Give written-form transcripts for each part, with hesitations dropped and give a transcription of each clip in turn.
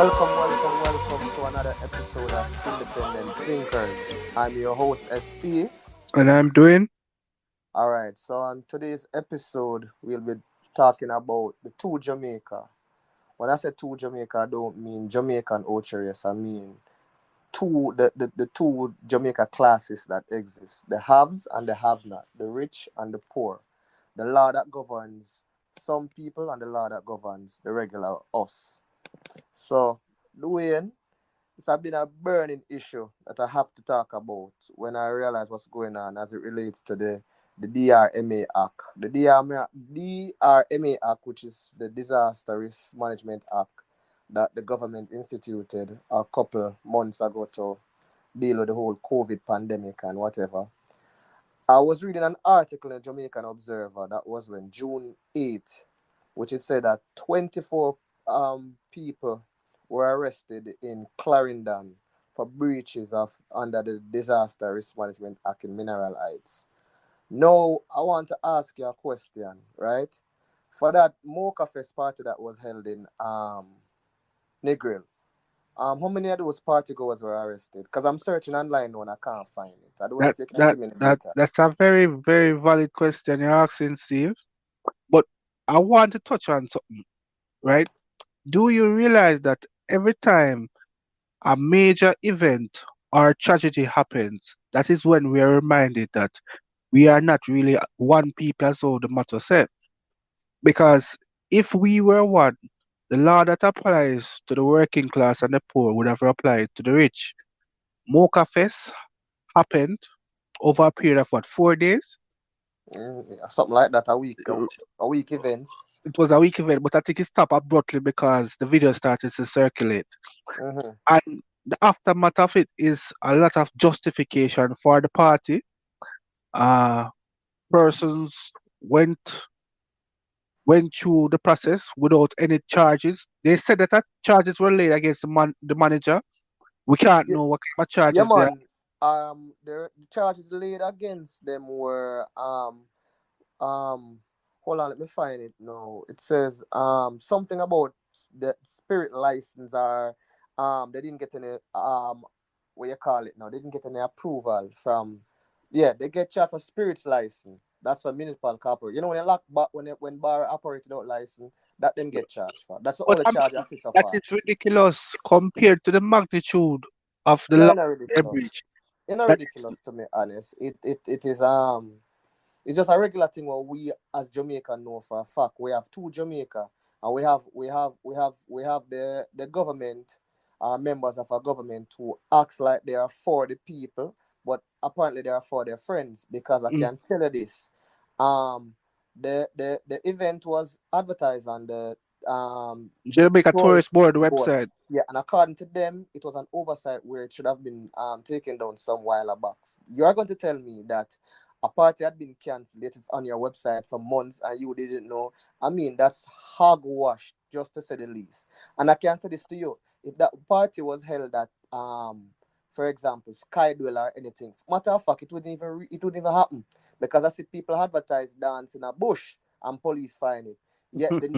Welcome to another episode of Independent Thinkers. I'm your host, SP. And I'm doing Alright, so on today's episode, we'll be talking about the two Jamaica. When I say two Jamaica, I don't mean Jamaica and Ocherius. I mean the two Jamaica classes that exist, the haves and the have not, the rich and the poor, the law that governs some people and the law that governs the regular us. So, Dwayne, it's been a burning issue that I have to talk about when I realize what's going on as it relates to the DRMA Act. The DRMA Act, which is the Disaster Risk Management Act that the government instituted a couple months ago to deal with the whole COVID pandemic and whatever. I was reading an article in the Jamaican Observer that was when June 8th, which it said that 24 people were arrested in Clarendon for breaches of under the Disaster Risk Management Act in Mineral Heights. Now, I want to ask you a question, right? For that Mocha Fest party that was held in Negril, how many of those party goers were arrested? Because I'm searching online now and I can't find it. I don't know that if you can that give me the that data. that's a very valid question you're asking, Steve. But I want to touch on something, right? Do you realize that every time a major event or tragedy happens, that is when we are reminded that we are not really one people as all the matter said. Because if we were one, the law that applies to the working class and the poor would have applied to the rich. Mocha Fest happened over a period of what, 4 days? Yeah, something like that, a week events. It was a week event, but I think it stopped abruptly because the video started to circulate. Mm-hmm. And the aftermath of it is a lot of justification for the party. Uh, Persons went through the process without any charges. They said that charges were laid against the manager. We can't Yeah, know what kind of yeah, charges there are. man. The charges laid against them were um. Hold on, let me find it now. It says something about the spirit license or they didn't get any what you call it now. They didn't get any approval from. Yeah, they get charged for spirits license. That's for municipal corporate. You know when they lock when bar operated out license, that them get charged for. That's the But only I charge I mean, see so that far. is ridiculous compared to the magnitude of the Yeah, law not they ridiculous. breach. It's not That ridiculous to me, honest. It is it's just a regular thing what we as Jamaica know for a fact. We have two Jamaica and we have the government members of our government who acts like they are for the people, but apparently they are for their friends because I mm, can tell you this. Um the event was advertised on the Jamaica Tourist tourist Board board. website. Yeah, and according to them, it was an oversight where it should have been taken down some while back. You are going to tell me that a party had been cancelled, yet it's on your website for months and you didn't know. I mean, that's hogwash, just to say the least. And I can say this to you: if that party was held at for example, Skydwell or anything, matter of fact, it wouldn't even happen because I see people advertise dance in a bush and police find it. Yet the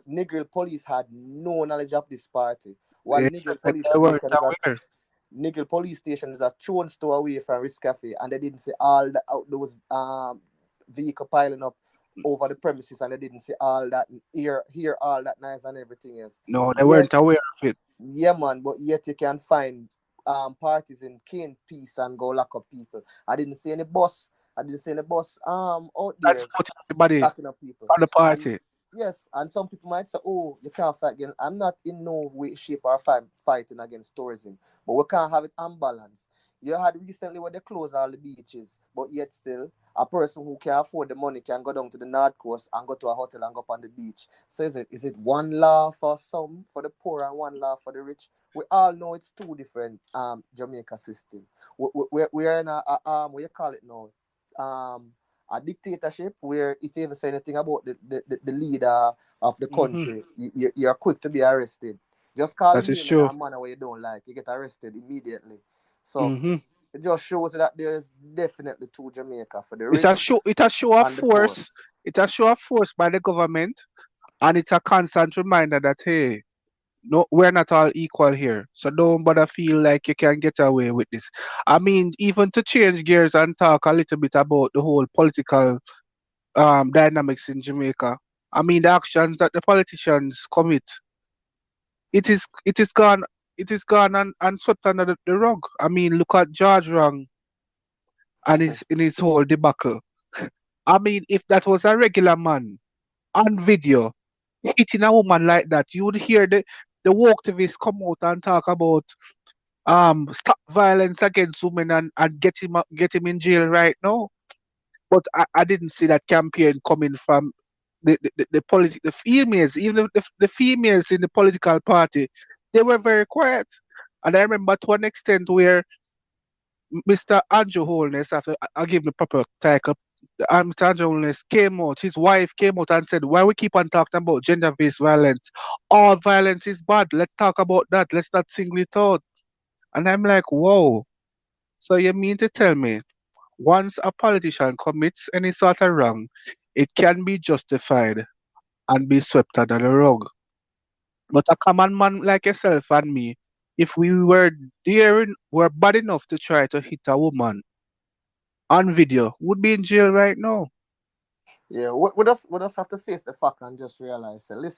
Negril police had no knowledge of this party. While They said that they weren't aware. Negril police station is a throne's store away from Risk Cafe, and they didn't see all the out those vehicle piling up over the premises, and they didn't see all that hear all that noise and everything else. No, they Yet, weren't aware of it. yeah, man, but yet you can find parties in Cane Peace and go lock up people. I didn't see any bus. I didn't see any bus out there Transporting everybody locking up people. from the And party. yes, and some people might say, "Oh, you can't fight against." I'm not in no way, shape, or fighting against tourism, but we can't have it unbalanced. You had recently where they closed all the beaches, but yet still, a person who can afford the money can go down to the north coast and go to a hotel and go up on the beach. So is it one law for some for the poor and one law for the rich? We all know it's two different Jamaica system. We're in a what you call it now a dictatorship where if you ever say anything about the leader of the Hmm. country, you're quick to be arrested. Just call That him is name in true. a manner where you don't like, you get arrested immediately. So Hmm. it just shows that there's definitely two Jamaica for the It's a rich show. It a show of and the poor. force. It a show of force by the government, and it's a constant reminder that hey, No, we're not all equal here. So don't bother feel like you can get away with this. I mean, even to change gears and talk a little bit about the whole political dynamics in Jamaica. I mean, the actions that the politicians commit, it is gone and swept under the rug. I mean, look at George Wrong and his in his whole debacle. I mean, if that was a regular man on video hitting a woman like that, you would hear the woke activists come out and talk about stop violence against women and get him in jail right now. But I didn't see that campaign coming from the females, even the females in the political party, they were very quiet. And I remember to an extent where Mr. Andrew Holness, after I give the proper title, Mr. Andrew Holness came out, his wife came out and said, why we keep on talking about gender-based violence? All violence is bad. Let's talk about that. Let's not single it out. And I'm like, whoa. So you mean to tell me once a politician commits any sort of wrong, it can be justified and be swept under the rug. But a common man like yourself and me, if we were bad enough to try to hit a woman on video, would be in jail right now. Yeah, we just have to face the fact and just realize, listen.